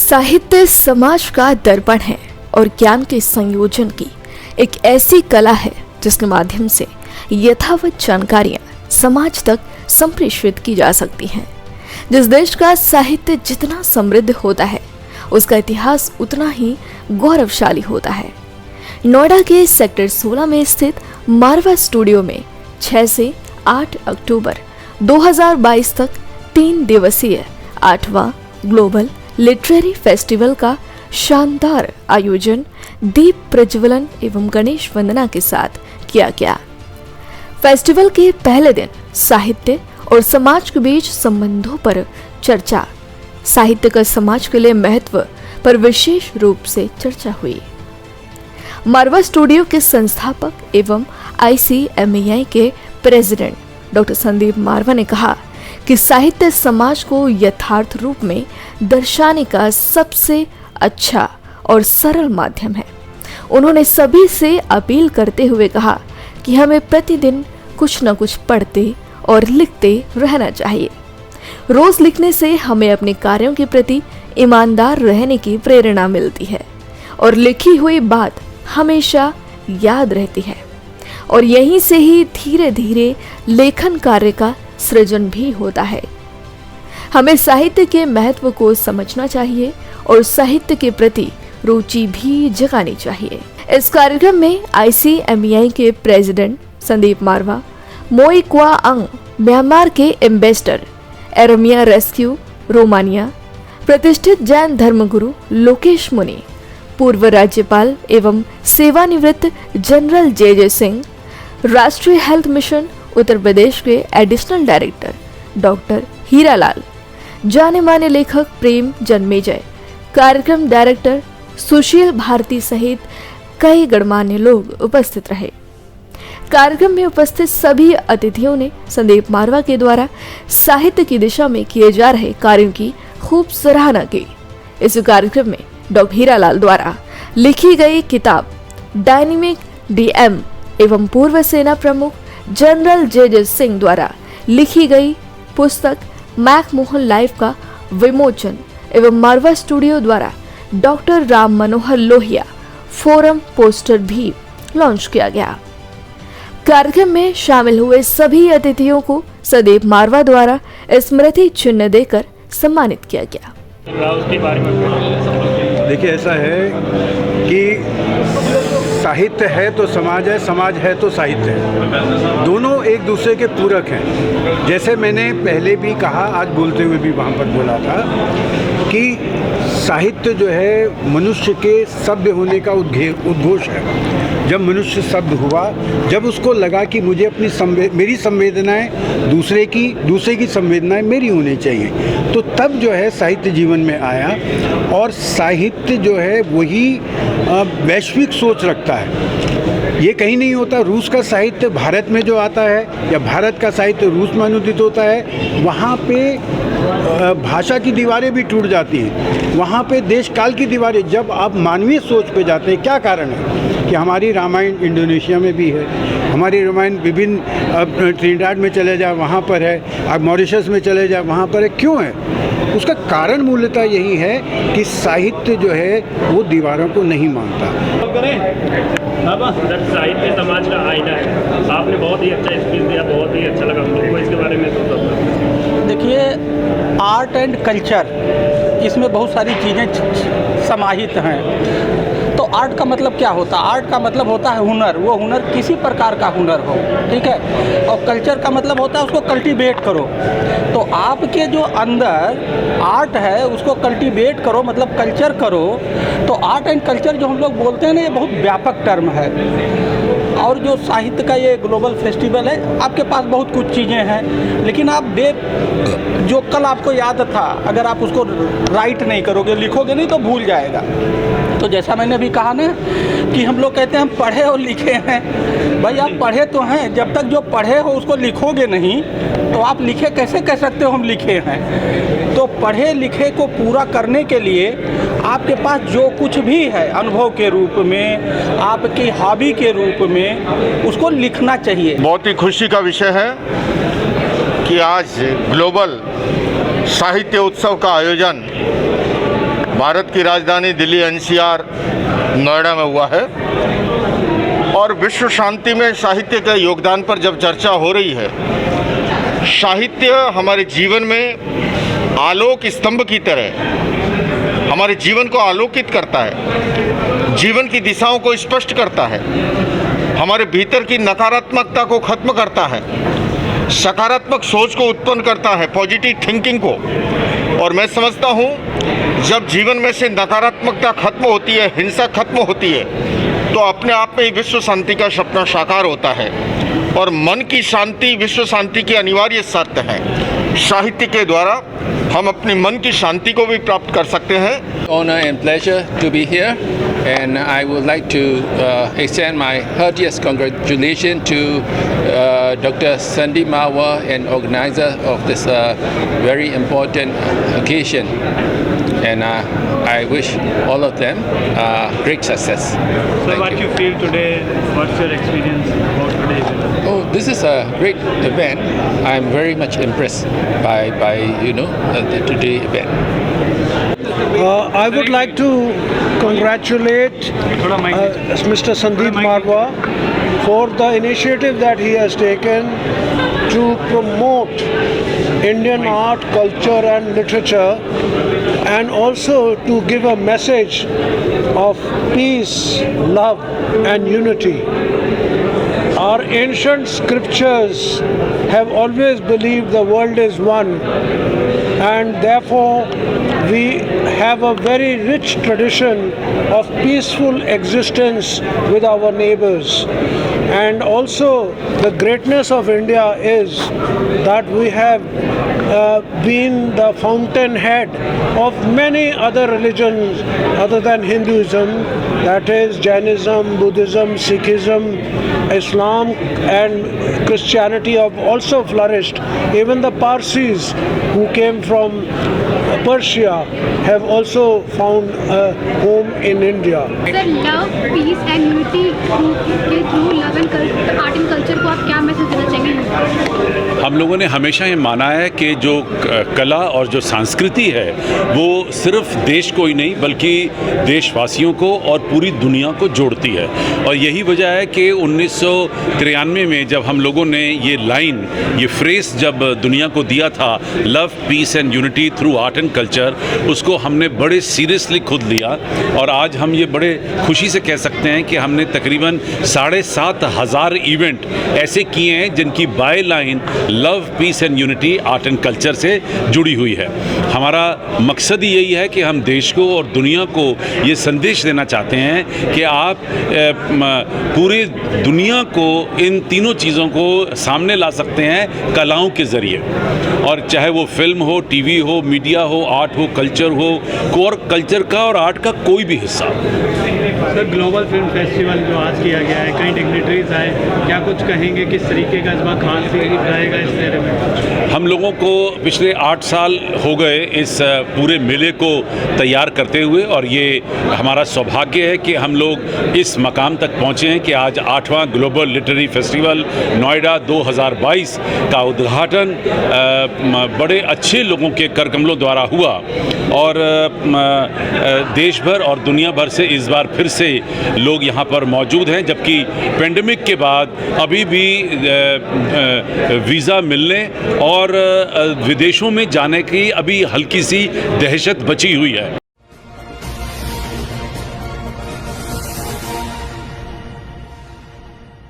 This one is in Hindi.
साहित्य समाज का दर्पण है और ज्ञान के संयोजन की एक ऐसी कला है जिसके माध्यम से यथावत जानकारियां समाज तक संप्रेषित की जा सकती हैं। जिस देश का साहित्य जितना समृद्ध होता है उसका इतिहास उतना ही गौरवशाली होता है। नोएडा के सेक्टर 16 में स्थित मारवा स्टूडियो में 6 से 8 अक्टूबर 2022 तक 3 दिवसीय 8वां ग्लोबल लिटरेरी फेस्टिवल का शानदार आयोजन दीप प्रज्वलन एवं गणेश वंदना के साथ किया गया। फेस्टिवल के पहले दिन साहित्य और समाज के बीच संबंधों पर चर्चा, साहित्य का समाज के लिए महत्व पर विशेष रूप से चर्चा हुई। मारवा स्टूडियो के संस्थापक एवं ICMAI के प्रेसिडेंट डॉक्टर संदीप मारवा ने कहा कि साहित्य समाज को यथार्थ रूप में दर्शाने का सबसे अच्छा और सरल माध्यम है। उन्होंने सभी से अपील करते हुए कहा कि हमें प्रतिदिन कुछ न कुछ पढ़ते और लिखते रहना चाहिए। रोज लिखने से हमें अपने कार्यों के प्रति ईमानदार रहने की प्रेरणा मिलती है और लिखी हुई बात हमेशा याद रहती है और यहीं से ही धीरे धीरे लेखन कार्य का सृजन भी होता है। हमें साहित्य के महत्व को समझना चाहिए और साहित्य के प्रति रुचि भी जगानी चाहिए। इस कार्यक्रम में ICMAI के प्रेसिडेंट संदीप मारवा, मोई क्वा अंग म्यांमार के एम्बेसडर, एरमिया रेस्क्यू रोमानिया, प्रतिष्ठित जैन धर्मगुरु लोकेश मुनि, पूर्व राज्यपाल एवं सेवानिवृत्त जनरल JJ सिंह, राष्ट्रीय हेल्थ मिशन उत्तर प्रदेश के एडिशनल डायरेक्टर डॉक्टर हीरालाल, जाने माने लेखक प्रेम जन्मेजय, कार्यक्रम डायरेक्टर सुशील भारती सहित कई गणमान्य लोग उपस्थित रहे। कार्यक्रम में उपस्थित सभी अतिथियों ने संदीप मारवा के द्वारा साहित्य की दिशा में किए जा रहे कार्यों की खूब सराहना की। इस कार्यक्रम में डॉक्टर हीरालाल द्वारा लिखी गई किताब डायनेमिक DM एवं पूर्व सेना प्रमुख जनरल JJ सिंह द्वारा लिखी गई पुस्तक मैक मोहन लाइफ का विमोचन एवं मारवा स्टूडियो द्वारा doctor Ram Manohar Lohia forum poster भी लॉन्च किया गया। कार्यक्रम में शामिल हुए सभी अतिथियों को संदीप मारवा द्वारा स्मृति चिन्ह देकर सम्मानित किया गया। देखिए, ऐसा है कि साहित्य है तो समाज है, समाज है तो साहित्य है। दोनों एक दूसरे के पूरक हैं। जैसे मैंने पहले भी कहा, आज बोलते हुए भी वहाँ पर बोला था कि साहित्य जो है मनुष्य के सभ्य होने का उद्घोष है। जब मनुष्य सभ्य हुआ, जब उसको लगा कि मुझे अपनी मेरी संवेदनाएं दूसरे की संवेदनाएं मेरी होनी चाहिए, तो तब जो है साहित्य जीवन में आया। और साहित्य जो है वही वैश्विक सोच रखता है। ये कहीं नहीं होता। रूस का साहित्य भारत में जो आता है या भारत का साहित्य रूस में अनुदित होता है, वहाँ पे भाषा की दीवारें भी टूट जाती हैं। वहाँ पे देश काल की दीवारें, जब आप मानवीय सोच पे जाते हैं, क्या कारण है कि हमारी रामायण इंडोनेशिया में भी है, हमारी रामायण विभिन्न ट्रिनिडाड में चले जाए वहाँ पर है, आप मॉरिशस में चले जाए वहाँ पर है। क्यों है? उसका कारण मूलतः यही है कि साहित्य जो है वो दीवारों को नहीं मानता। साहित्य समाज का आईना है। आपने बहुत ही अच्छा स्पीच दिया, बहुत ही अच्छा लगा हमको। इसके बारे में तो देखिए, आर्ट एंड कल्चर, इसमें बहुत सारी चीज़ें समाहित हैं। तो आर्ट का मतलब क्या होता है? आर्ट का मतलब होता है हुनर। वो हुनर किसी प्रकार का हुनर हो, ठीक है। और कल्चर का मतलब होता है उसको कल्टीवेट करो। तो आपके जो अंदर आर्ट है उसको कल्टीवेट करो, मतलब कल्चर करो। तो आर्ट एंड कल्चर जो हम लोग बोलते हैं ना, ये बहुत व्यापक टर्म है। और जो साहित्य का ये ग्लोबल फेस्टिवल है, आपके पास बहुत कुछ चीज़ें हैं, लेकिन आप जो कल आपको याद था, अगर आप उसको राइट नहीं करोगे, लिखोगे नहीं, तो भूल जाएगा। तो जैसा मैंने अभी कहा ना कि हम लोग कहते हैं हम पढ़े और लिखे हैं। भाई, आप पढ़े तो हैं, जब तक जो पढ़े हो उसको लिखोगे नहीं तो आप लिखे कैसे कह सकते हो हम लिखे हैं? तो पढ़े लिखे को पूरा करने के लिए आपके पास जो कुछ भी है अनुभव के रूप में, आपकी हॉबी के रूप में, उसको लिखना चाहिए। बहुत ही खुशी का विषय है कि आज ग्लोबल साहित्य उत्सव का आयोजन भारत की राजधानी दिल्ली एनसीआर नोएडा में हुआ है। और विश्व शांति में साहित्य के योगदान पर जब चर्चा हो रही है, साहित्य हमारे जीवन में आलोक स्तंभ की तरह हमारे जीवन को आलोकित करता है, जीवन की दिशाओं को स्पष्ट करता है, हमारे भीतर की नकारात्मकता को खत्म करता है, सकारात्मक सोच को उत्पन्न करता है, पॉजिटिव थिंकिंग को। और मैं समझता हूँ जब जीवन में से नकारात्मकता खत्म होती है, हिंसा खत्म होती है, तो अपने आप में ही विश्व शांति का सपना साकार होता है। और मन की शांति विश्व शांति की अनिवार्य शर्त है। साहित्य के द्वारा हम अपने मन की शांति को भी प्राप्त कर सकते हैं। Honor and pleasure to be here, and I would like to extend my heartiest congratulations to Dr. Sandeep Marwah and organizer of this very important occasion, and I wish all of them great success. So what you feel today? What's your experience about today's event? Oh, this is a great event. I'm very much impressed by the today event. I would like to congratulate Mr. Sandeep Marwah for the initiative that he has taken to promote Indian art, culture and literature, and also to give a message of peace, love and unity. Our ancient scriptures have always believed the world is one, and therefore we have a very rich tradition of peaceful existence with our neighbors. And also the greatness of India is that we have been the fountainhead of many other religions other than Hinduism, that is Jainism, Buddhism, Sikhism, Islam and Christianity have also flourished. Even the Parsis who came from Persia have also found a home in India. Sir, love, peace and unity के through love and art and culture को आप क्या मैसेज देना चाहेंगे? हम लोगों ने हमेशा ये माना है कि जो कला और जो संस्कृति है वो सिर्फ देश को ही नहीं बल्कि देशवासियों को और पूरी दुनिया को जोड़ती है। और यही वजह है कि 1993 में जब हम लोगों ने ये लाइन, ये फ्रेज जब दुनिया को दिया था, love, peace and unity through art and culture, उसको हमने बड़े सीरियसली खुद लिया। और आज हम ये बड़े खुशी से कह सकते हैं कि हमने तकरीबन 7,500 इवेंट ऐसे किए हैं जिनकी byline love, peace and unity art and culture से जुड़ी हुई है। हमारा मकसद ही यही है कि हम देश को और दुनिया को ये संदेश देना चाहते हैं कि आप पूरी दुनिया को इन तीनों चीज़ों को सामने ला सकते हैं कलाओं के ज़रिए। और चाहे वो फिल्म हो, टीवी हो, मीडिया हो, आर्ट हो, कल्चर हो, कोर कल्चर का और आर्ट का कोई भी हिस्सा। सर, ग्लोबल फिल्म फेस्टिवल जो आज किया गया है, कई डिग्निटरीज आए, क्या कुछ कहेंगे किस तरीके का इस बार खास रहेगा इस मेले में? हम लोगों को पिछले 8 साल हो गए इस पूरे मेले को तैयार करते हुए, और ये हमारा सौभाग्य है कि हम लोग इस मकाम तक पहुँचे हैं कि आज 8वां ग्लोबल लिटरेरी फेस्टिवल नोएडा 2022 का उद्घाटन बड़े अच्छे लोगों के करकमलों द्वारा हुआ। और देश भर और दुनिया भर से इस बार फिर से लोग यहाँ पर मौजूद हैं, जबकि पेंडेमिक के बाद अभी भी वीज़ा मिलने और विदेशों में जाने की अभी हल्की सी दहशत बची हुई है।